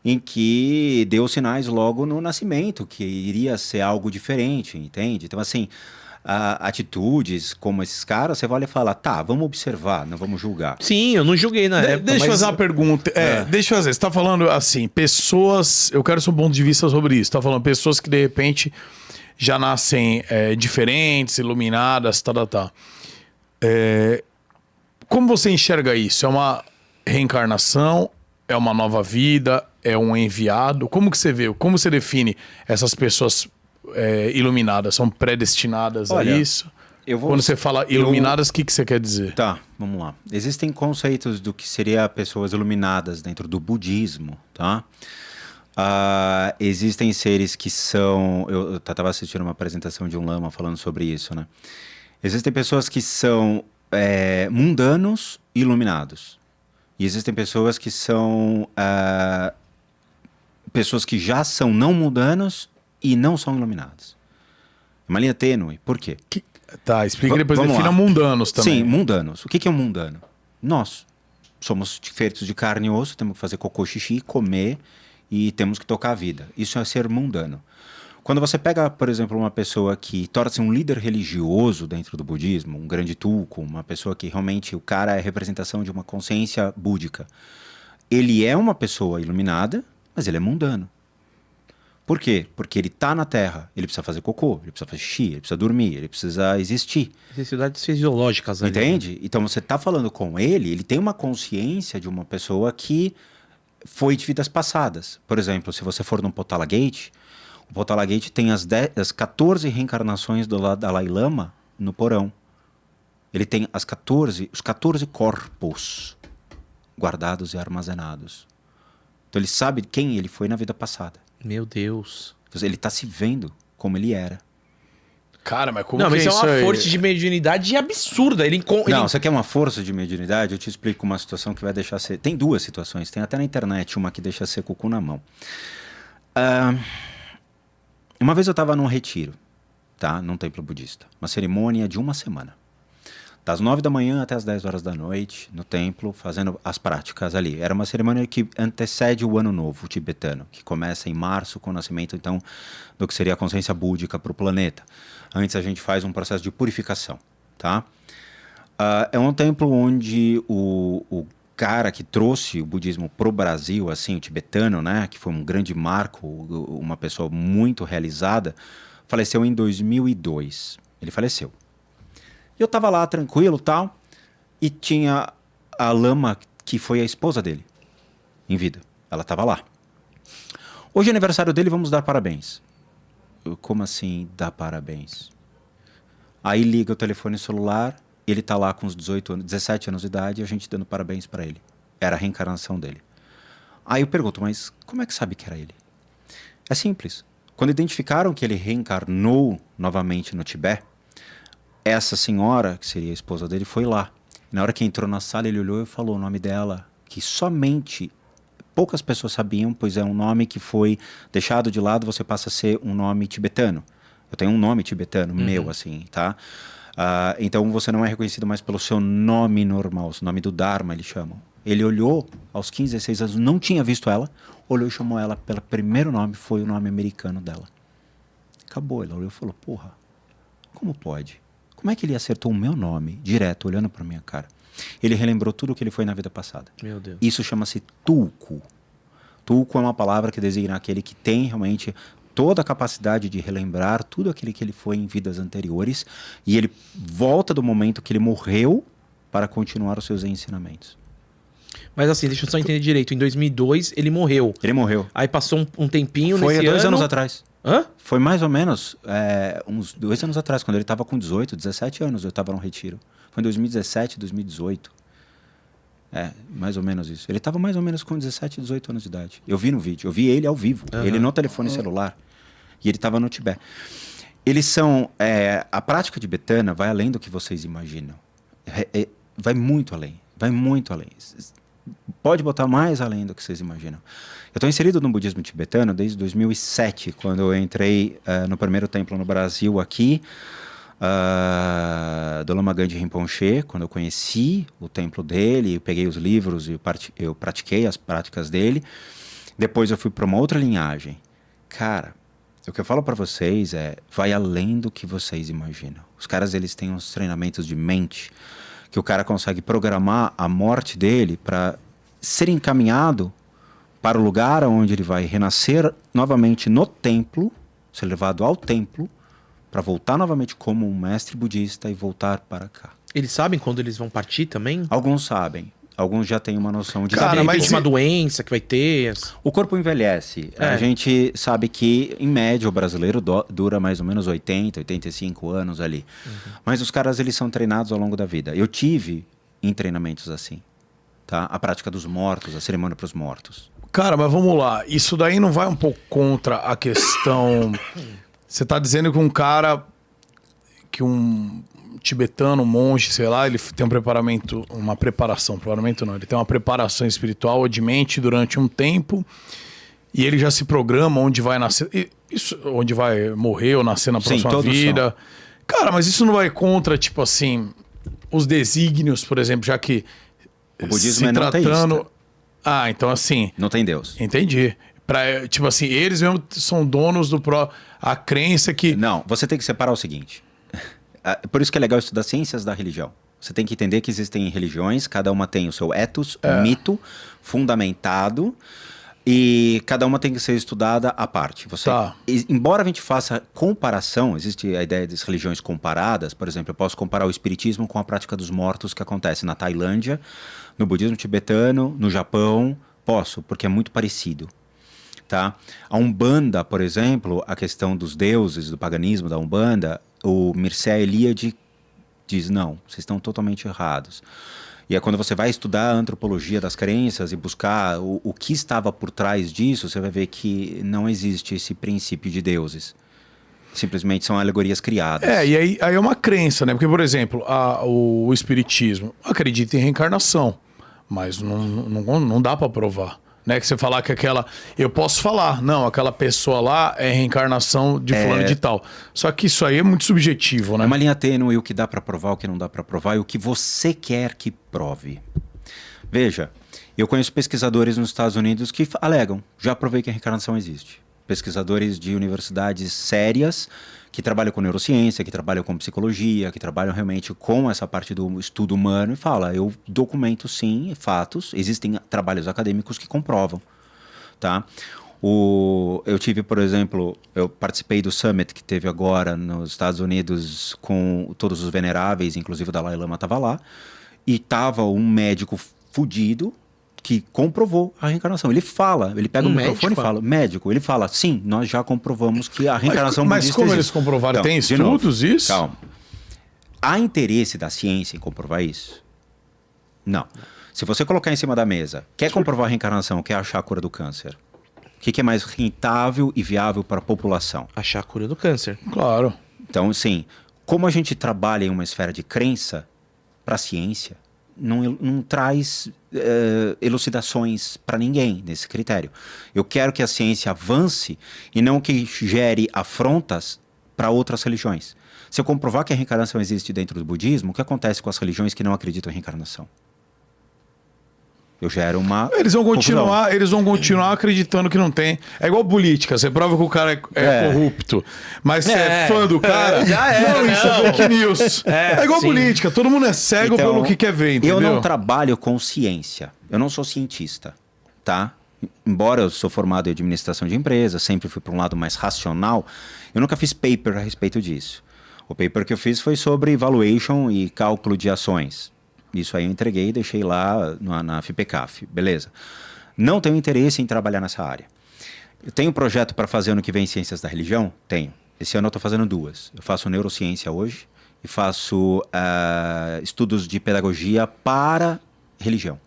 em que deu sinais logo no nascimento, que iria ser algo diferente, entende? Então, assim, atitudes como esses caras, você vai olhar e fala, tá, vamos observar, não vamos julgar. Sim, eu não julguei na época, Deixa eu mas... fazer uma pergunta. Deixa eu fazer. Você tá falando assim, pessoas. Eu quero seu ponto de vista sobre isso. Tá falando pessoas que de repente já nascem diferentes, iluminadas, tá. Como você enxerga isso? É uma reencarnação? É uma nova vida? É um enviado? Como que você vê? Como você define essas pessoas iluminadas? São predestinadas Olha, a isso? eu vou- Quando você fala iluminadas, o que você quer dizer? Tá, vamos lá. Existem conceitos do que seria pessoas iluminadas dentro do budismo, tá? Existem seres que são... Eu estava assistindo uma apresentação de um lama falando sobre isso, né? Existem pessoas que são mundanos e iluminados. E existem pessoas que são... pessoas que já são não mundanos e não são iluminados. Uma linha tênue. Por quê? Tá, explica e depois Vamos defina lá. mundanos também. Sim, mundanos. O que é um mundano? Nós somos feitos de carne e osso, temos que fazer cocô, xixi, comer e temos que tocar a vida. Isso é ser mundano. Quando você pega, por exemplo, uma pessoa que torna-se um líder religioso dentro do budismo, um grande tulku, uma pessoa que realmente o cara é representação de uma consciência búdica, ele é uma pessoa iluminada, mas ele é mundano. Por quê? Porque ele está na Terra, ele precisa fazer cocô, ele precisa fazer xixi, ele precisa dormir, ele precisa existir. Necessidades fisiológicas ali. Entende? Então você está falando com ele tem uma consciência de uma pessoa que foi de vidas passadas. Por exemplo, se você for num Potala Gate, o Potala Gate tem as 14 reencarnações do Dalai Lama no porão. Ele tem os 14 corpos guardados e armazenados. Então ele sabe quem ele foi na vida passada. Meu Deus. Ele está se vendo como ele era. Cara, mas como Não, que mas é isso é isso uma aí? força de mediunidade absurda. Não, você quer uma força de mediunidade? Eu te explico uma situação que vai deixar você... Tem duas situações, tem até na internet uma que deixa você com o cu na mão. Uma vez eu estava num retiro, tá? Num templo budista. Uma cerimônia de uma semana. Das 9 da manhã até as 10 horas da noite, no templo, fazendo as práticas ali. Era uma cerimônia que antecede o Ano Novo tibetano, que começa em março com o nascimento, então, do que seria a consciência búdica para o planeta. Antes a gente faz um processo de purificação, tá? É um templo onde o cara que trouxe o budismo pro Brasil, assim, o tibetano, né, que foi um grande marco, uma pessoa muito realizada, faleceu em 2002. Ele faleceu. E eu tava lá tranquilo, tal, e tinha a lama que foi a esposa dele, em vida. Ela tava lá. Hoje é aniversário dele, vamos dar parabéns. Como assim dar parabéns? Aí liga o telefone celular, ele tá lá com uns 17 anos de idade, e a gente dando parabéns para ele. Era a reencarnação dele. Aí eu pergunto, mas como é que sabe que era ele? É simples. Quando identificaram que ele reencarnou novamente no Tibete, essa senhora, que seria a esposa dele, foi lá. Na hora que entrou na sala, ele olhou e falou o nome dela, que somente poucas pessoas sabiam, pois é um nome que foi deixado de lado, você passa a ser um nome tibetano. Eu tenho um nome tibetano, meu, assim, tá? Então você não é reconhecido mais pelo seu nome normal, o nome do Dharma, eles chamam. Ele olhou, aos 15, 16 anos, não tinha visto ela, olhou e chamou ela pelo primeiro nome, foi o nome americano dela. Acabou, ele olhou e falou, porra, como pode? Como é que ele acertou o meu nome, direto, olhando para minha cara? Ele relembrou tudo o que ele foi na vida passada. Meu Deus. Isso chama-se tulku. Tulku é uma palavra que designa aquele que tem realmente toda a capacidade de relembrar tudo aquilo que ele foi em vidas anteriores e ele volta do momento que ele morreu para continuar os seus ensinamentos. Mas assim, deixa eu só entender direito. Em 2002, ele morreu. Ele morreu. Aí passou um tempinho Foi há nesse 2 ano... anos atrás. Hã? Foi mais ou menos uns 2 anos atrás, quando ele estava com 18, 17 anos, eu estava no retiro. Foi em 2017, 2018. Mais ou menos isso. Ele estava mais ou menos com 17, 18 anos de idade. Eu vi no vídeo, eu vi ele ao vivo, ele no telefone celular. E ele estava no Tibete. Eles são... a prática tibetana vai além do que vocês imaginam. Vai muito além. Vai muito além. Pode botar mais além do que vocês imaginam. Eu estou inserido no budismo tibetano desde 2007, quando eu entrei no primeiro templo no Brasil aqui, do Lama Gandhi Rinpoche, quando eu conheci o templo dele, eu peguei os livros e eu pratiquei as práticas dele. Depois eu fui para uma outra linhagem. Cara, o que eu falo para vocês vai além do que vocês imaginam. Os caras, eles têm uns treinamentos de mente que o cara consegue programar a morte dele para ser encaminhado para o lugar onde ele vai renascer novamente no templo, ser levado ao templo, para voltar novamente como um mestre budista e voltar para cá. Eles sabem quando eles vão partir também? Alguns sabem. Alguns já têm uma noção de... Cara, De mas repente uma doença que vai ter. O corpo envelhece. A gente sabe que, em média, o brasileiro dura mais ou menos 80, 85 anos ali. Mas os caras, eles são treinados ao longo da vida. Eu tive em treinamentos assim, tá? A prática dos mortos, a cerimônia para os mortos. Cara, mas vamos lá. Isso daí não vai um pouco contra a questão... Você tá dizendo que um cara... Que um tibetano, um monge, sei lá, ele tem uma preparação, provavelmente não, ele tem uma preparação espiritual ou de mente durante um tempo e ele já se programa onde vai nascer, isso, onde vai morrer ou nascer na próxima vida. Cara, mas isso não vai contra, tipo assim, os desígnios, por exemplo, já que o budismo se é não tratando... teísta. Ah, então assim... Não tem Deus. Entendi. Tipo assim, eles mesmo são donos a crença que... Não, você tem que separar o seguinte... Por isso que é legal estudar ciências da religião. Você tem que entender que existem religiões, cada uma tem o seu ethos, um mito fundamentado, e cada uma tem que ser estudada à parte. Embora a gente faça comparação, existe a ideia das religiões comparadas, por exemplo, eu posso comparar o espiritismo com a prática dos mortos que acontece na Tailândia, no budismo tibetano, no Japão, posso, porque é muito parecido. Tá? A Umbanda, por exemplo, a questão dos deuses, do paganismo da Umbanda, o Mircea Eliade diz, não, vocês estão totalmente errados. E é quando você vai estudar a antropologia das crenças e buscar o que estava por trás disso, você vai ver que não existe esse princípio de deuses. Simplesmente são alegorias criadas. E aí é uma crença, né? Porque, por exemplo, o espiritismo acredita em reencarnação, mas não dá para provar. Né, que você falar que eu posso falar, não, aquela pessoa lá é reencarnação de fulano de tal. Só que isso aí é muito subjetivo, né? É uma linha tênue, o que dá para provar, o que não dá para provar e o que você quer que prove. Veja, eu conheço pesquisadores nos Estados Unidos que alegam, já provei que a reencarnação existe. Pesquisadores de universidades sérias que trabalham com neurociência, que trabalham com psicologia, que trabalham realmente com essa parte do estudo humano e fala, eu documento sim fatos, existem trabalhos acadêmicos que comprovam, tá? Eu tive, por exemplo, eu participei do Summit que teve agora nos Estados Unidos com todos os veneráveis, inclusive o Dalai Lama estava lá, e estava um médico fudido que comprovou a reencarnação. Ele fala, ele pega o microfone e fala, médico, ele fala, sim, nós já comprovamos que a reencarnação Mas como eles comprovaram? Então, tem estudos isso? Calma. Há interesse da ciência em comprovar isso? Não. Se você colocar em cima da mesa, quer comprovar a reencarnação, quer achar a cura do câncer, o que é mais rentável e viável para a população? Achar a cura do câncer. Claro. Então, sim, como a gente trabalha em uma esfera de crença para a ciência, não traz elucidações para ninguém nesse critério. Eu quero que a ciência avance e não que gere afrontas para outras religiões. Se eu comprovar que a reencarnação existe dentro do budismo, o que acontece com as religiões que não acreditam em reencarnação? Eu gero uma Eles vão continuar acreditando que não tem. É igual política, você prova que o cara é corrupto, mas você é fã do cara. Já é. Não, isso é fake news. É igual política, todo mundo é cego então, pelo que quer ver, entendeu? Eu não trabalho com ciência. Eu não sou cientista, tá? Embora eu sou formado em administração de empresas, sempre fui para um lado mais racional, eu nunca fiz paper a respeito disso. O paper que eu fiz foi sobre valuation e cálculo de ações. Isso aí eu entreguei e deixei lá na FIPECAF, beleza. Não tenho interesse em trabalhar nessa área. Eu tenho um projeto para fazer ano que vem Ciências da Religião? Tenho. Esse ano eu estou fazendo 2. Eu faço neurociência hoje e faço estudos de pedagogia para religião.